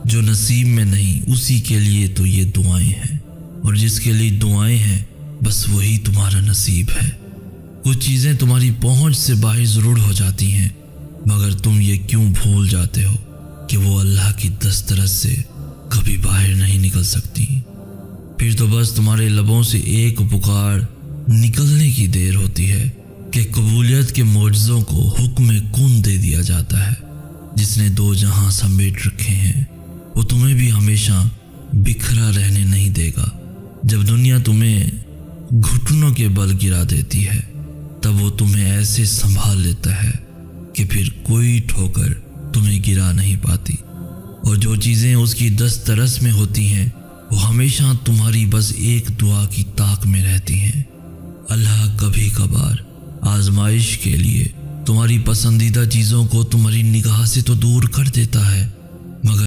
جو نصیب میں نہیں اسی کے لیے تو یہ دعائیں ہیں، اور جس کے لیے دعائیں ہیں بس وہی تمہارا نصیب ہے۔ کچھ چیزیں تمہاری پہنچ سے باہر ضرور ہو جاتی ہیں، مگر تم یہ کیوں بھول جاتے ہو کہ وہ اللہ کی دسترس سے کبھی باہر نہیں نکل سکتی۔ پھر تو بس تمہارے لبوں سے ایک پکار نکلنے کی دیر ہوتی ہے کہ قبولیت کے معجزوں کو حکم کن دے دیا جاتا ہے۔ جس نے دو جہاں سمیٹ رکھے ہیں وہ تمہیں بھی ہمیشہ بکھرا رہنے نہیں دے گا۔ جب دنیا تمہیں گھٹنوں کے بل گرا دیتی ہے تب وہ تمہیں ایسے سنبھال لیتا ہے کہ پھر کوئی ٹھوکر تمہیں گرا نہیں پاتی، اور جو چیزیں اس کی دسترس میں ہوتی ہیں وہ ہمیشہ تمہاری بس ایک دعا کی طاق میں رہتی ہیں۔ اللہ کبھی کبھار آزمائش کے لیے تمہاری پسندیدہ چیزوں کو تمہاری نگاہ سے تو دور کر دیتا ہے، مگر